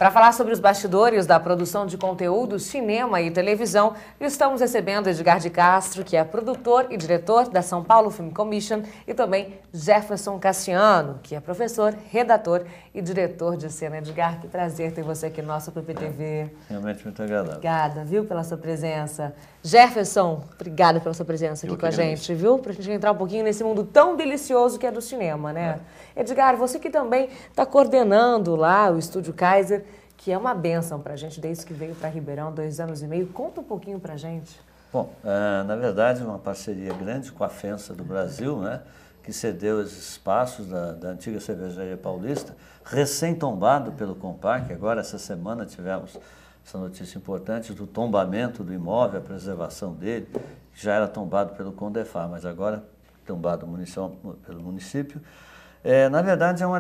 Para falar sobre os bastidores da produção de conteúdo, cinema e televisão, estamos recebendo Edgar de Castro, que é produtor e diretor da São Paulo Film Commission, e também Jefferson Cassiano, que é professor, redator e diretor de cena. Edgar, que prazer ter você aqui no nosso PPTV. Realmente muito agradável. Obrigada, viu, pela sua presença. Jefferson, obrigada pela sua presença aqui com a gente, viu? Para a gente entrar um pouquinho nesse mundo tão delicioso que é do cinema, né? Edgar, você que também está coordenando lá o Estúdio Kaiser, que é uma bênção para a gente desde que veio para Ribeirão, 2 anos e meio. Conta um pouquinho para a gente. Bom, na verdade, uma parceria grande com a FENSA do Brasil, né, que cedeu esses espaços da antiga cervejaria paulista, recém-tombado pelo Compaq. Agora, essa semana, tivemos essa notícia importante do tombamento do imóvel, a preservação dele, que já era tombado pelo Condefar, mas agora tombado pelo município. Na verdade, é uma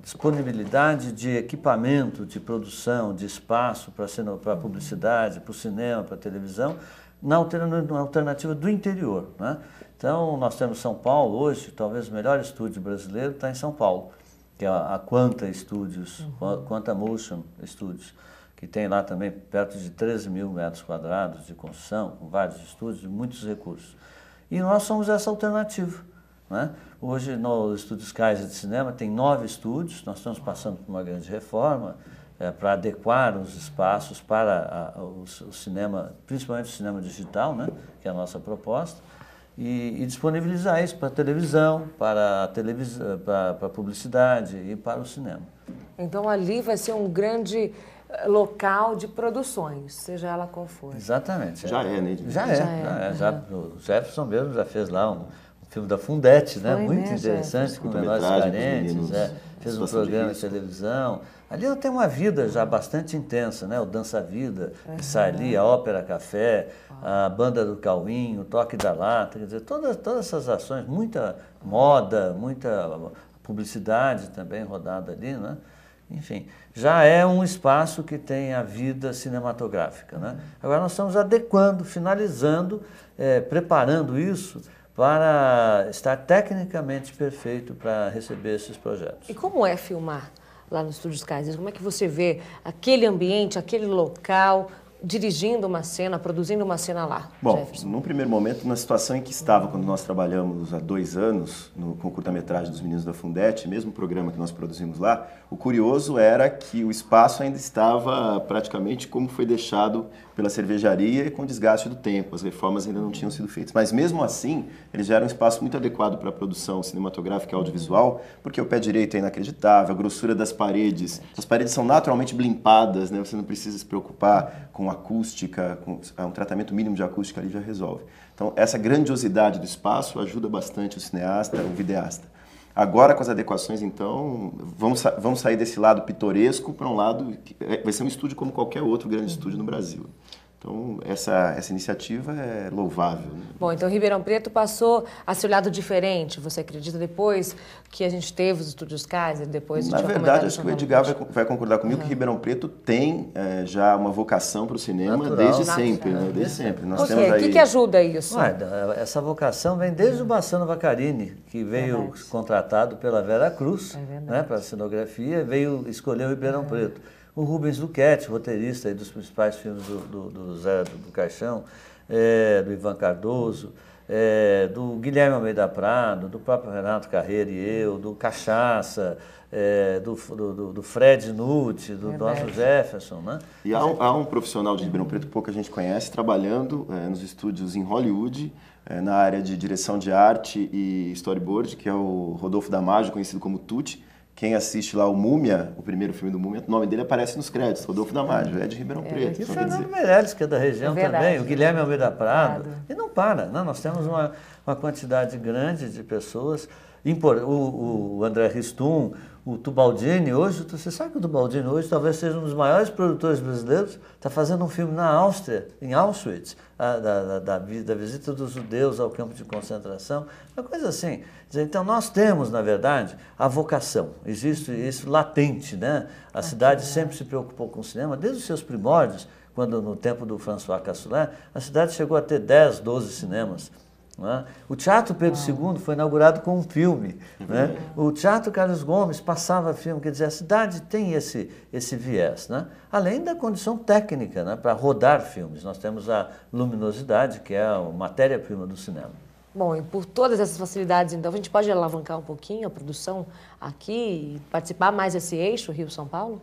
disponibilidade de equipamento, de produção, de espaço para a publicidade, para o cinema, para a televisão, na alternativa do interior, né? Então, nós temos São Paulo hoje, talvez o melhor estúdio brasileiro está em São Paulo, que é a Quanta Studios, Quanta Motion Studios, que tem lá também perto de 13 mil metros quadrados de construção, com vários estúdios e muitos recursos. E nós somos essa alternativa, né? Hoje, no Estúdios Kaiser de Cinema, tem 9 estúdios. Nós estamos passando por uma grande reforma para adequar os espaços para o cinema, principalmente o cinema digital, né? Que é a nossa proposta, e disponibilizar isso para a televisão, para a publicidade e para o cinema. Então, ali vai ser um grande local de produções, seja ela qual for. Exatamente. Já é, né? O Jefferson mesmo já fez lá um filme da Fundete, né? Muito interessante, com menores carentes, fez um programa de televisão. Ali eu tenho uma vida já bastante intensa, né? O Dança Vida, que sai ali, a Ópera Café, a Banda do Cauim, o Toque da Lata, quer dizer, todas essas ações, muita moda, muita publicidade também rodada ali, né? Enfim, já é um espaço que tem a vida cinematográfica, né? Agora nós estamos adequando, finalizando, preparando isso para estar tecnicamente perfeito para receber esses projetos. E como é filmar lá nos Estúdios Kaiser? Como é que você vê aquele ambiente, aquele local, dirigindo uma cena, produzindo uma cena lá, Bom, Jefferson? num primeiro momento, na situação em que estava quando nós trabalhamos há 2 anos com o curta-metragem dos Meninos da Fundete, mesmo programa que nós produzimos lá, o curioso era que o espaço ainda estava praticamente como foi deixado pela cervejaria e com desgaste do tempo, as reformas ainda não tinham sido feitas. Mas mesmo assim, eles já eram um espaço muito adequado para a produção cinematográfica e audiovisual, porque o pé direito é inacreditável, a grossura das paredes, as paredes são naturalmente blimpadas, né? Você não precisa se preocupar com acústica, um tratamento mínimo de acústica ali já resolve. Então, essa grandiosidade do espaço ajuda bastante o cineasta, o videasta. Agora, com as adequações, então, vamos sair desse lado pitoresco para um lado que vai ser um estúdio como qualquer outro grande estúdio no Brasil. Então, essa iniciativa é louvável, né? Bom, então Ribeirão Preto passou a ser olhado diferente, você acredita, depois que a gente teve os Estúdios Kaiser, depois... Na verdade, acho que o Edgar vai concordar comigo que Ribeirão Preto tem já uma vocação para o cinema desde sempre, né? Desde sempre. Nós temos aí... O que ajuda isso? Essa vocação vem desde o Bassano Vaccarini, que veio contratado pela Vera Cruz, né, para a cenografia, veio escolher o Ribeirão Preto. O Rubens Luchetti, roteirista aí dos principais filmes do Zé do Caixão, do Ivan Cardoso, do Guilherme Almeida Prado, do próprio Renato Carreira e eu, do Cachaça, do Fred Nutt, do nosso Jefferson, né? E há um profissional de Ribeirão Preto que pouca gente conhece, trabalhando nos estúdios em Hollywood, na área de direção de arte e storyboard, que é o Rodolfo Damasio, conhecido como Tutti. Quem assiste lá o Múmia, o primeiro filme do Múmia, o nome dele aparece nos créditos, Rodolfo Damasio, é de Ribeirão Preto. E o Fernando Meirelles, que é da região também, o Guilherme Almeida Prado. E não para, né? Nós temos uma quantidade grande de pessoas, o André Ristum, o Tubaldini, hoje, você sabe que o Tubaldini hoje talvez seja um dos maiores produtores brasileiros, está fazendo um filme na Áustria, em Auschwitz, da visita dos judeus ao campo de concentração, uma coisa assim. Então nós temos, na verdade, a vocação, existe isso latente, né? A cidade sempre se preocupou com o cinema, desde os seus primórdios, quando no tempo do François Cassoulet, a cidade chegou a ter 10, 12 cinemas. Né? O Teatro Pedro II foi inaugurado com um filme. Né? O Teatro Carlos Gomes passava filme, quer dizer, a cidade tem esse viés. Né? Além da condição técnica, né, para rodar filmes. Nós temos a luminosidade, que é a matéria-prima do cinema. Bom, e por todas essas facilidades, então, a gente pode alavancar um pouquinho a produção aqui e participar mais desse eixo Rio-São Paulo?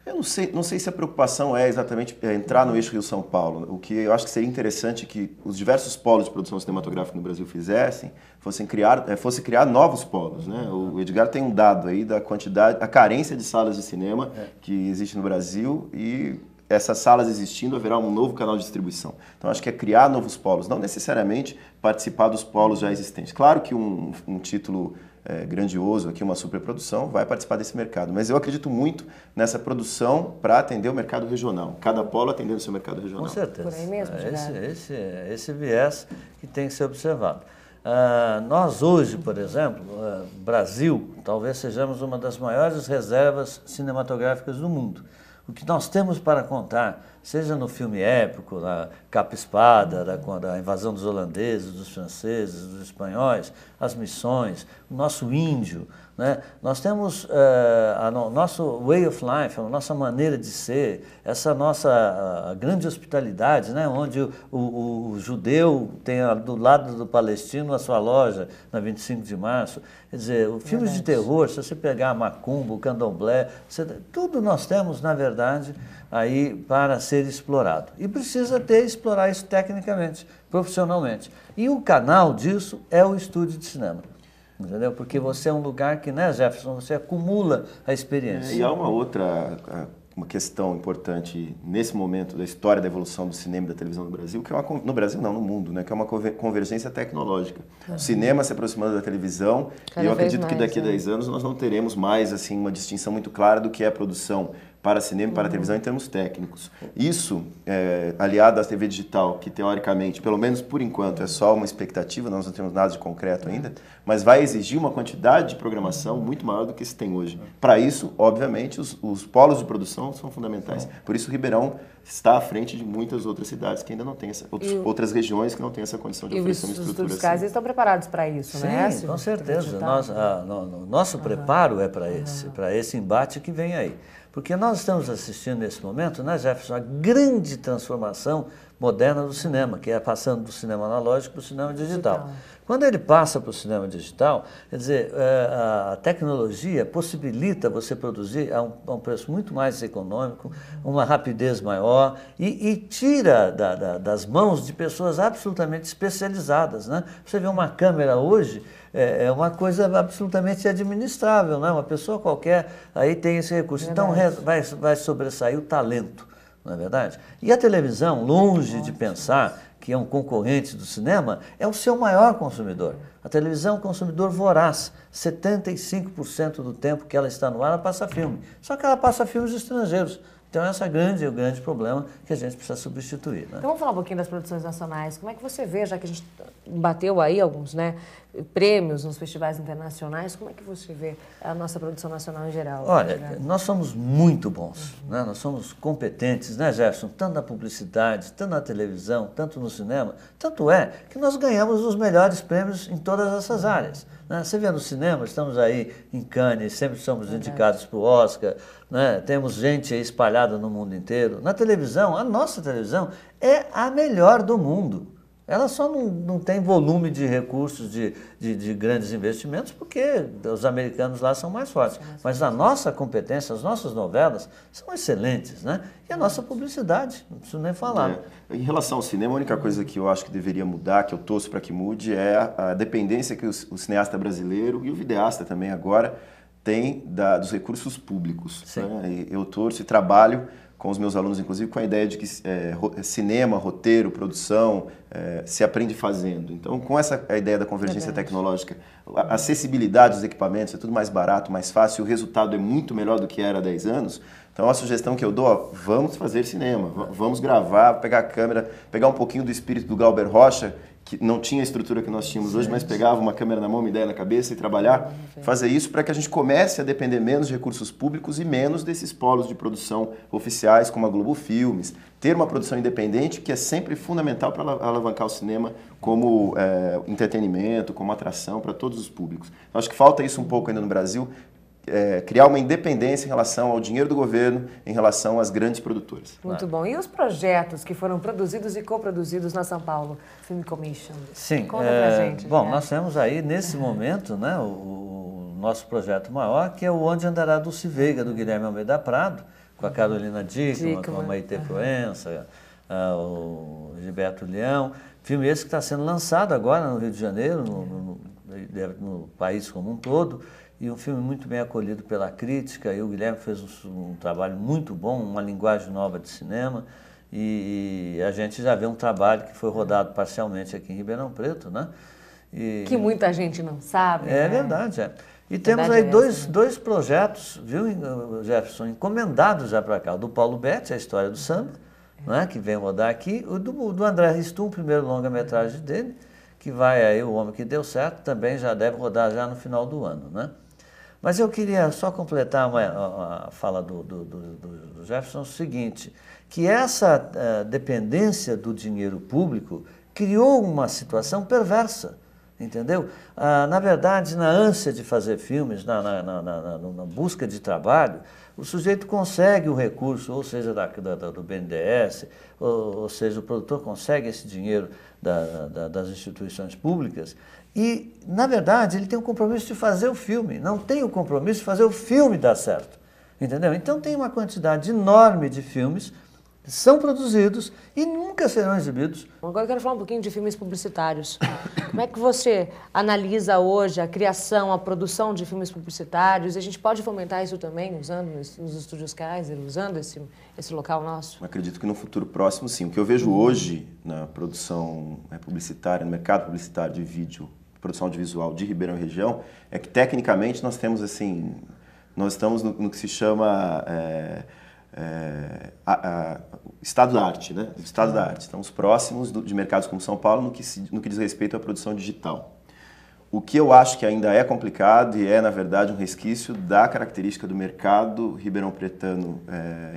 Eu não sei se a preocupação é exatamente entrar no eixo Rio-São Paulo. O que eu acho que seria interessante que os diversos polos de produção cinematográfica no Brasil fizessem fosse criar novos polos. Né? O Edgar tem um dado aí da quantidade, a carência de salas de cinema que existe no Brasil e essas salas existindo, haverá um novo canal de distribuição. Então, acho que é criar novos polos, não necessariamente participar dos polos já existentes. Claro que um título grandioso, aqui uma superprodução, vai participar desse mercado. Mas eu acredito muito nessa produção para atender o mercado regional. Cada polo atendendo o seu mercado regional. Com certeza. Por aí mesmo, esse viés que tem que ser observado. Nós hoje, por exemplo, Brasil, talvez sejamos uma das maiores reservas cinematográficas do mundo. O que nós temos para contar, seja no filme épico, na Capa-Espada, da invasão dos holandeses, dos franceses, dos espanhóis, as missões, o nosso índio, né? Nós temos o nosso way of life, a nossa maneira de ser, essa nossa grande hospitalidade, né? Onde o judeu tem do lado do palestino a sua loja, na 25 de março. Quer dizer, os filmes de terror, se você pegar Macumba, Candomblé, tudo nós temos, na verdade, aí para ser explorado. E precisa explorar isso tecnicamente, profissionalmente. E o canal disso é o estúdio de cinema. Entendeu? Porque você é um lugar que, né, Jefferson, você acumula a experiência. E há uma questão importante nesse momento da história da evolução do cinema e da televisão no Brasil, que é no Brasil não, no mundo, né, que é uma convergência tecnológica. O cinema se aproximando da televisão e eu acredito que daqui a 10 anos nós não teremos mais assim uma distinção muito clara do que é produção para cinema e para televisão em termos técnicos. Isso, aliado à TV digital, que teoricamente, pelo menos por enquanto, é só uma expectativa, nós não temos nada de concreto ainda, mas vai exigir uma quantidade de programação muito maior do que se tem hoje. Para isso, obviamente, os polos de produção são fundamentais. Por isso, Ribeirão está à frente de muitas outras cidades que ainda não têm outras regiões que não têm essa condição de oferecer uma estrutura assim. Os casos estão preparados para isso, né? Sim, com certeza. Nosso preparo é para esse embate que vem aí. Porque nós estamos assistindo nesse momento, né, Jefferson, a grande transformação moderna do cinema, que é passando do cinema analógico para o cinema digital. Quando ele passa para o cinema digital, quer dizer, a tecnologia possibilita você produzir a um preço muito mais econômico, uma rapidez maior e tira das mãos de pessoas absolutamente especializadas. Né? Você vê uma câmera hoje, é uma coisa absolutamente administrável, né? Uma pessoa qualquer aí tem esse recurso. Então vai sobressair o talento, não é verdade? E a televisão, longe de pensar que é um concorrente do cinema, é o seu maior consumidor. A televisão é um consumidor voraz. 75% do tempo que ela está no ar, ela passa filme. Só que ela passa filmes estrangeiros. Então, esse é o grande problema que a gente precisa substituir. Né? Então, vamos falar um pouquinho das produções nacionais. Como é que você vê, já que a gente bateu aí alguns, né, prêmios nos festivais internacionais, como é que você vê a nossa produção nacional em geral? Olha, nós somos muito bons, né? Nós somos competentes, né, Jefferson? Tanto na publicidade, tanto na televisão, tanto no cinema. Tanto é que nós ganhamos os melhores prêmios em todas essas áreas. Né? Você vê no cinema, estamos aí em Cannes, sempre somos indicados para o Oscar, né? Temos gente aí espalhada no mundo inteiro. Na televisão, a nossa televisão é a melhor do mundo. Ela só não tem volume de recursos, de grandes investimentos, porque os americanos lá são mais fortes. Mas a nossa competência, as nossas novelas são excelentes, né? E a nossa publicidade, não preciso nem falar. Em relação ao cinema, a única coisa que eu acho que deveria mudar, que eu torço para que mude, é a dependência que o cineasta brasileiro e o videasta também agora tem dos recursos públicos. Né? Eu torço e trabalho com os meus alunos, inclusive, com a ideia de que cinema, roteiro, produção, se aprende fazendo. Então, com a ideia da convergência tecnológica, a acessibilidade dos equipamentos é tudo mais barato, mais fácil, o resultado é muito melhor do que era há 10 anos. Então, a sugestão que eu dou, vamos fazer cinema, vamos gravar, pegar a câmera, pegar um pouquinho do espírito do Glauber Rocha, que não tinha a estrutura que nós tínhamos hoje, mas pegava uma câmera na mão, uma ideia na cabeça e trabalhar, fazer isso para que a gente comece a depender menos de recursos públicos e menos desses polos de produção oficiais como a Globo Filmes, ter uma produção independente que é sempre fundamental para alavancar o cinema como entretenimento, como atração para todos os públicos. Eu acho que falta isso um pouco ainda no Brasil, criar uma independência em relação ao dinheiro do governo, em relação às grandes produtoras. Muito bom. E os projetos que foram produzidos e coproduzidos na São Paulo Film Commission? Sim. Conta pra gente. Bom, nós temos aí, nesse momento, né, o nosso projeto maior, que é o Onde Andará Dulce Veiga, do Guilherme Almeida Prado, com a Carolina Dickmann, com a Maite Proença, o Gilberto Leão. Filme esse que está sendo lançado agora no Rio de Janeiro, no país como um todo. E um filme muito bem acolhido pela crítica, e o Guilherme fez um trabalho muito bom, uma linguagem nova de cinema, e a gente já vê um trabalho que foi rodado parcialmente aqui em Ribeirão Preto, né? Que muita gente não sabe. É, né? Verdade, é. E temos aí dois projetos, viu, Jefferson, encomendados já para cá. O do Paulo Betti, a história do samba, né, que vem rodar aqui. O do André Ristum, o primeiro longa-metragem dele, que vai aí, O Homem que Deu Certo, também já deve rodar já no final do ano, né? Mas eu queria só completar a fala do Jefferson, o seguinte, que essa dependência do dinheiro público criou uma situação perversa, entendeu? Na verdade, na ânsia de fazer filmes, na busca de trabalho, o sujeito consegue o recurso, ou seja, do BNDES, ou seja, o produtor consegue esse dinheiro das instituições públicas, e, na verdade, ele tem o compromisso de fazer o filme, não tem o compromisso de fazer o filme dar certo, entendeu? Então tem uma quantidade enorme de filmes que são produzidos e nunca serão exibidos. Agora eu quero falar um pouquinho de filmes publicitários. Como é que você analisa hoje a criação, a produção de filmes publicitários? A gente pode fomentar isso também, usando os estúdios Kaiser, usando esse local nosso? Eu acredito que no futuro próximo, sim. O que eu vejo hoje na produção publicitária, no mercado publicitário de vídeo, produção audiovisual de Ribeirão Região, é que tecnicamente nós temos assim, nós estamos no que se chama estado da arte, né? Estado da arte. Estamos próximos de mercados como São Paulo no que diz respeito à produção digital. O que eu acho que ainda é complicado e na verdade, um resquício da característica do mercado ribeirão-pretano,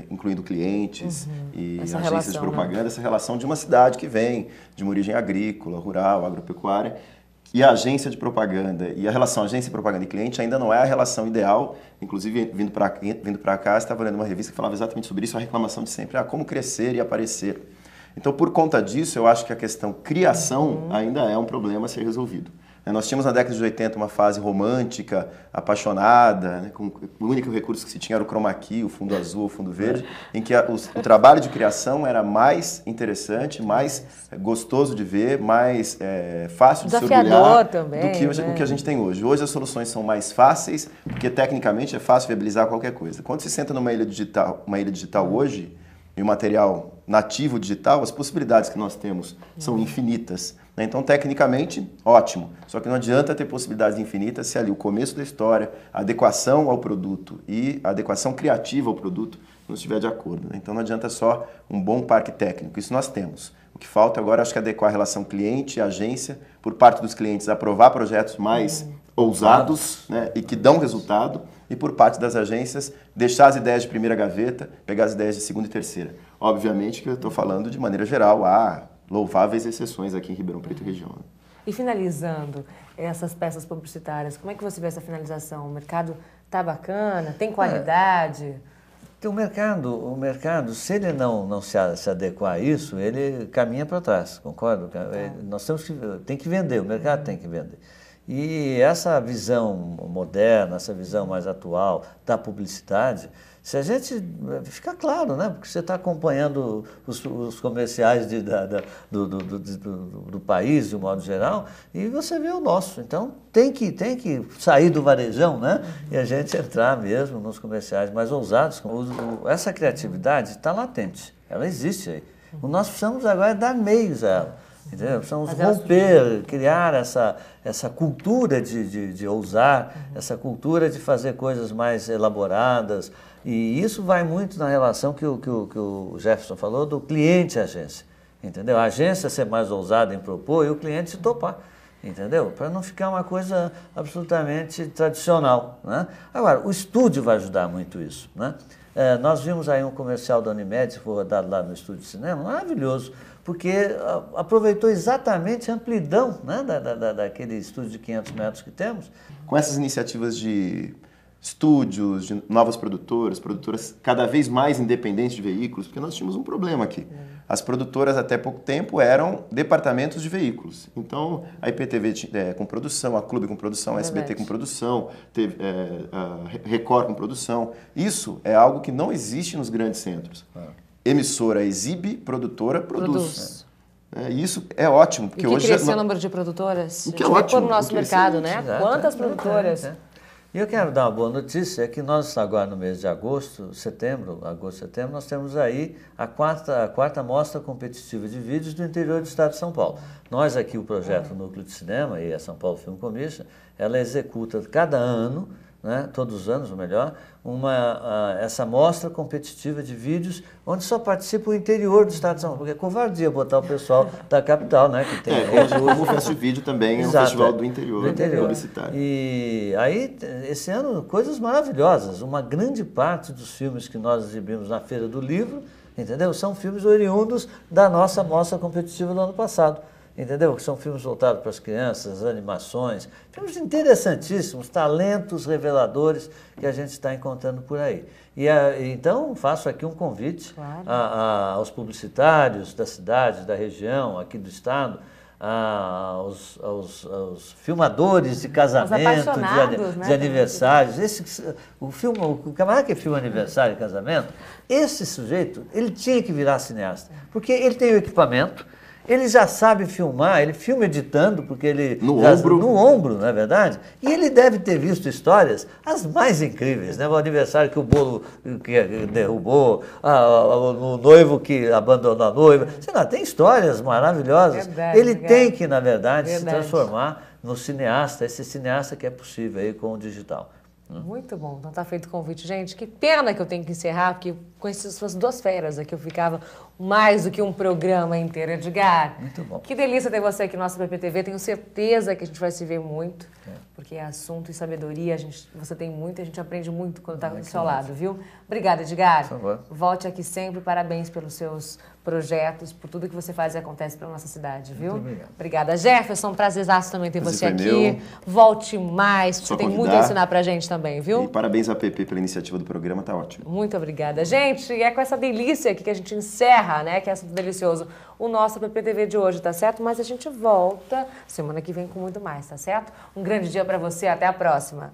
incluindo clientes e essa agências relação, de propaganda, né? Essa relação de uma cidade que vem de uma origem agrícola, rural, agropecuária, e a agência de propaganda e a relação agência, propaganda e cliente ainda não é a relação ideal. Inclusive, vindo para cá, estava lendo uma revista que falava exatamente sobre isso, a reclamação de sempre, como crescer e aparecer. Então, por conta disso, eu acho que a questão criação ainda é um problema a ser resolvido. Nós tínhamos na década de 80 uma fase romântica, apaixonada, né, com o único recurso que se tinha era o chroma key, o fundo azul, o fundo verde, em que o trabalho de criação era mais interessante, mais gostoso de ver, mais fácil de se orgulhar também, do que o que a gente tem hoje. Hoje as soluções são mais fáceis, porque tecnicamente é fácil viabilizar qualquer coisa. Quando se senta numa ilha digital hoje, em um material nativo digital, as possibilidades que nós temos são infinitas. Então, tecnicamente, ótimo. Só que não adianta ter possibilidades infinitas se ali o começo da história, a adequação ao produto e a adequação criativa ao produto não estiver de acordo. Então, não adianta só um bom parque técnico. Isso nós temos. O que falta agora, acho que é adequar a relação cliente e agência, por parte dos clientes, aprovar projetos mais ousados, né, e que dão resultado, e por parte das agências, deixar as ideias de primeira gaveta, pegar as ideias de segunda e terceira. Obviamente que eu estou falando de maneira geral, há louváveis exceções aqui em Ribeirão Preto e região. E finalizando essas peças publicitárias, como é que você vê essa finalização? O mercado está bacana? Tem qualidade? O mercado, se ele não se adequar a isso, ele caminha para trás, concordo? Nós tem que vender, o mercado tem que vender. E essa visão moderna, essa visão mais atual da publicidade, se a gente... Fica claro, né? Porque você está acompanhando os comerciais do país, de um modo geral, e você vê o nosso. Então, tem que sair do varejão, né? E a gente entrar mesmo nos comerciais mais ousados. Essa criatividade está latente, ela existe aí. O nós precisamos agora dar meios a ela. Entendeu? Precisamos romper, criar essa cultura de ousar, essa cultura de fazer coisas mais elaboradas. E isso vai muito na relação que o Jefferson falou do cliente-agência. entendeu? A agência ser mais ousada em propor e o cliente se topar, entendeu? Para não ficar uma coisa absolutamente tradicional, né? Agora, o estúdio vai ajudar muito isso, né? Nós vimos aí um comercial da Unimed, que foi rodado lá no estúdio de cinema, maravilhoso, porque aproveitou exatamente a amplidão, né, daquele estúdio de 500 metros que temos. Com essas iniciativas de estúdios, de novas produtoras cada vez mais independentes de veículos, porque nós tínhamos um problema aqui. As produtoras até pouco tempo eram departamentos de veículos. Então, a IPTV com produção, a Clube com produção, a SBT com produção, a Record com produção. Isso é algo que não existe nos grandes centros. Emissora exibe, produtora produz. Isso é ótimo. Porque e que hoje cresceu o número de produtoras? O que é ótimo. No nosso mercado, né? Exato. Quantas produtoras? E eu quero dar uma boa notícia, é que nós agora no mês de agosto, setembro, nós temos aí a quarta mostra competitiva de vídeos do interior do estado de São Paulo. Nós aqui, o projeto Núcleo de Cinema e a São Paulo Film Commission, ela executa cada ano, né, todos os anos, ou melhor, essa mostra competitiva de vídeos onde só participa o interior do estado de São Paulo, porque é covardia botar o pessoal da capital, né, que tem... O Festival Vídeo também é um festival do interior publicitário. E aí, esse ano, coisas maravilhosas. Uma grande parte dos filmes que nós exibimos na Feira do Livro, entendeu? São filmes oriundos da nossa mostra competitiva do ano passado. Entendeu? Que são filmes voltados para as crianças, animações, filmes interessantíssimos, talentos reveladores que a gente está encontrando por aí. Então, faço aqui um convite aos publicitários da cidade, da região, aqui do estado, aos filmadores de casamento, de aniversários. O camarada que filma aniversário e casamento, esse sujeito, ele tinha que virar cineasta, porque ele tem o equipamento, ele já sabe filmar, ele filma editando, porque ele... No ombro, não é verdade? E ele deve ter visto histórias as mais incríveis, né? O aniversário que o bolo que derrubou, o noivo que abandonou a noiva. Sei lá, tem histórias maravilhosas. Ele tem que, na verdade, se transformar no cineasta, esse cineasta que é possível aí com o digital. Muito bom, então tá feito o convite. Gente, que pena que eu tenho que encerrar, porque com essas 2 férias aqui eu ficava mais do que um programa inteiro, Edgar. Muito bom. Que delícia ter você aqui no nosso PPTV, tenho certeza que a gente vai se ver muito, porque é assunto e sabedoria, você tem muito, a gente aprende muito quando está do seu lado, viu? Obrigada, Edgar. Por favor. Volte aqui sempre, parabéns pelos seus projetos, por tudo que você faz e acontece para nossa cidade, viu? Muito obrigado. Obrigada, Jefferson, prazerzaço também ter você aqui. Volte mais, você tem muito a ensinar pra gente também, viu? E parabéns à PP pela iniciativa do programa, tá ótimo. Muito obrigada. Gente, é com essa delícia aqui que a gente encerra, né, que é assunto delicioso, o nosso PPTV de hoje, tá certo? Mas a gente volta semana que vem com muito mais, tá certo? Um grande dia pra você, até a próxima.